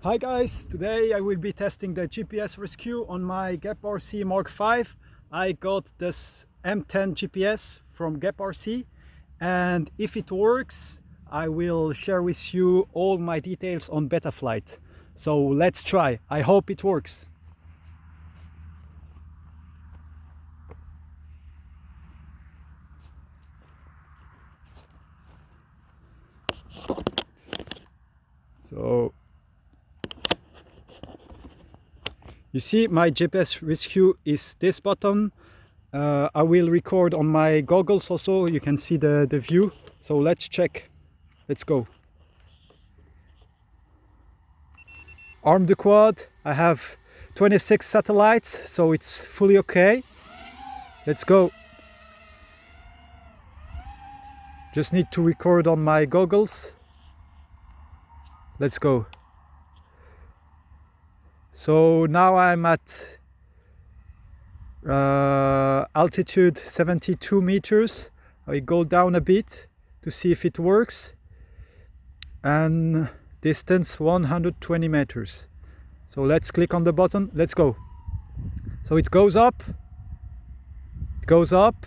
Hi guys, today I will be testing the GPS rescue on my Gap RC Mark V. I got this M10 GPS from Gap RC, and if it works I will share with you all my details on Betaflight. So let's try. I hope it works. So you see my GPS rescue is this button. I will record on my goggles also, you can see the view. So let's check. Let's go. Arm the quad. I have 26 satellites, so it's fully okay. Let's go. Just need to record on my goggles. Let's go. So now I'm at altitude 72 meters. I go down a bit to see if it works, and distance 120 meters. So let's click on the button. Let's go. So it goes up. It goes up.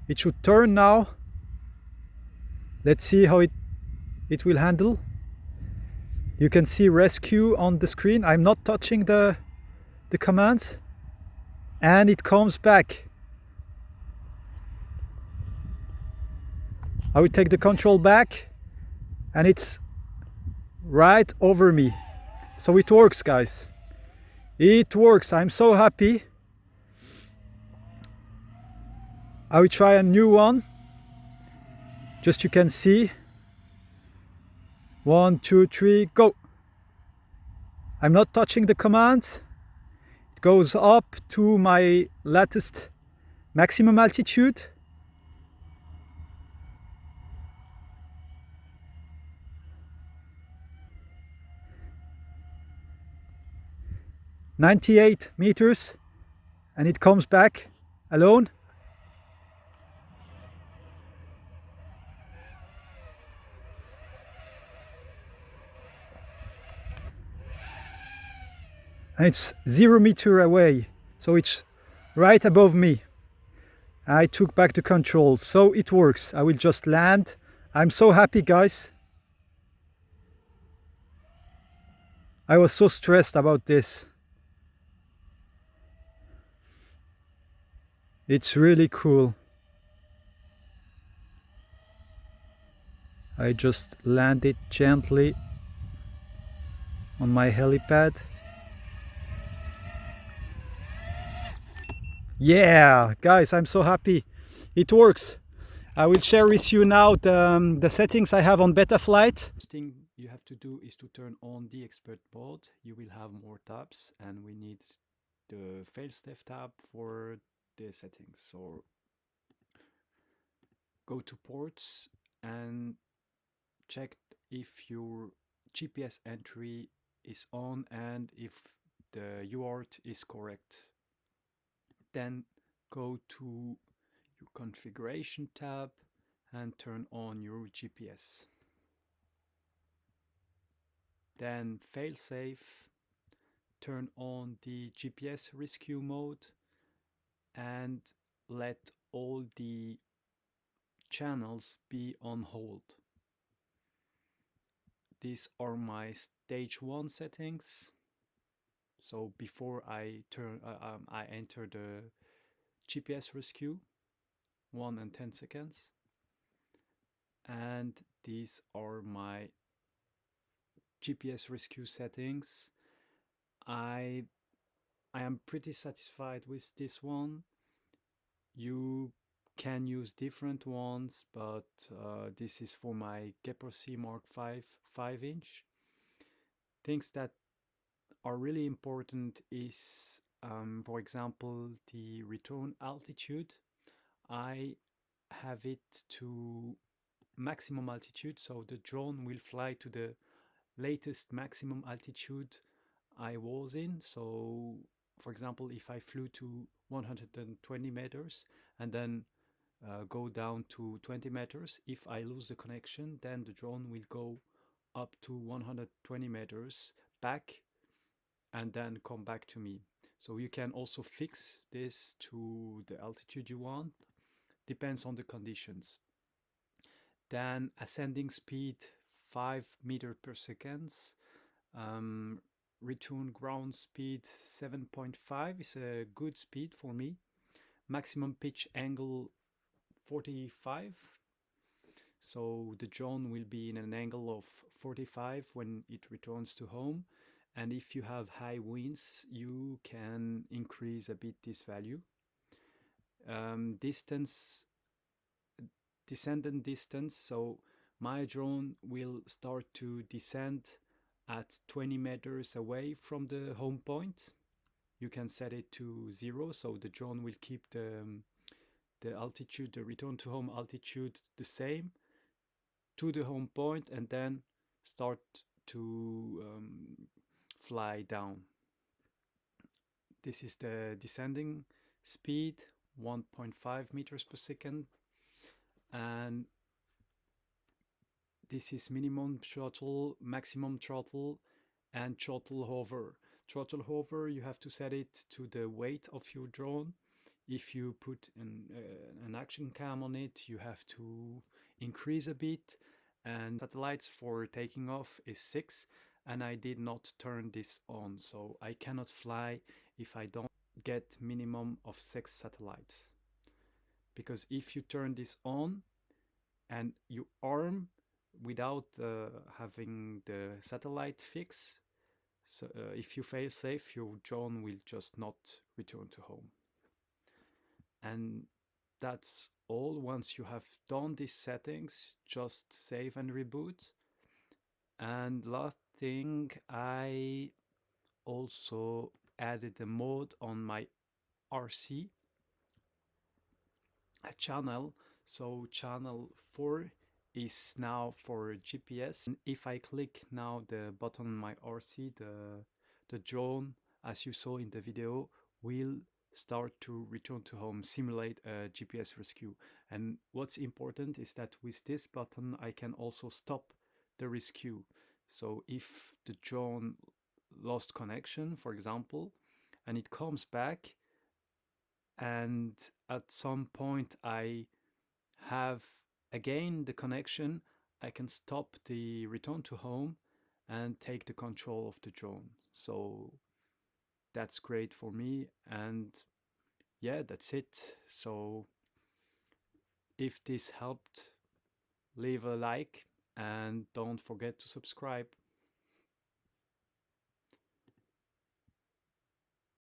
It should turn now. Let's see how it will handle. You can see rescue on the screen. I'm not touching the commands, and it comes back. I will take the control back, and it's right over me. So it works, guys. It works. I'm so happy. I will try a new one. Just you can see. 1, 2, 3, go. I'm not touching the commands. It goes up to my latest maximum altitude. "98 meters," and it comes back alone. And it's 0 meter away, so it's right above me. I took back the control, so it works. I will just land. I'm so happy, guys. I was so stressed about this. It's really cool. I just landed gently on my helipad. Yeah, guys, I'm so happy. It works. I will share with you now the settings I have on Betaflight. First thing you have to do is to turn on the expert mode. You will have more tabs, and we need the failsafe tab for the settings. So go to ports and check if your GPS entry is on and if the UART is correct. Then go to your configuration tab and turn on your GPS. Then failsafe, turn on the GPS rescue mode and let all the channels be on hold. These are my stage 1 settings. So before I enter the GPS rescue, 1 and 10 seconds. And these are my GPS rescue settings. I am pretty satisfied with this one. You can use different ones, but this is for my Gap RC Mark V 5-inch. Things that are really important is, for example, the return altitude. I have it to maximum altitude, so the drone will fly to the latest maximum altitude I was in. So for example, if I flew to 120 meters and then go down to 20 meters, if I lose the connection, then the drone will go up to 120 meters back and then come back to me. So you can also fix this to the altitude you want, depends on the conditions. Then ascending speed 5 meter per second. Um, Return ground speed 7.5 is a good speed for me. Maximum pitch angle 45. So the drone will be in an angle of 45 when it returns to home. And if you have high winds, you can increase a bit this value. Distance, descendant distance. So my drone will start to descend at 20 meters away from the home point. You can set it to 0, so the drone will keep the altitude, the return to home altitude, the same to the home point, and then start to fly down. This is the descending speed, 1.5 meters per second, and this is minimum throttle, maximum throttle, and throttle hover. Throttle hover, you have to set it to the weight of your drone. If you put an action cam on it, you have to increase a bit. And satellites for taking off is 6, and I did not turn this on, so I cannot fly if I don't get minimum of 6 satellites. Because if you turn this on and you arm without having the satellite fix, so if you fail safe, your drone will just not return to home. And that's all. Once you have done these settings, just save and reboot. And last thing, I also added a mode on my RC, a channel. So channel 4 is now for GPS. And if I click now the button on my RC, the drone, as you saw in the video, will start to return to home, simulate a GPS rescue. And what's important is that with this button, I can also stop the rescue. So if the drone lost connection, for example, and it comes back, and at some point I have again the connection, I can stop the return to home and take the control of the drone. So that's great for me. And yeah, that's it. So if this helped, leave a like and don't forget to subscribe.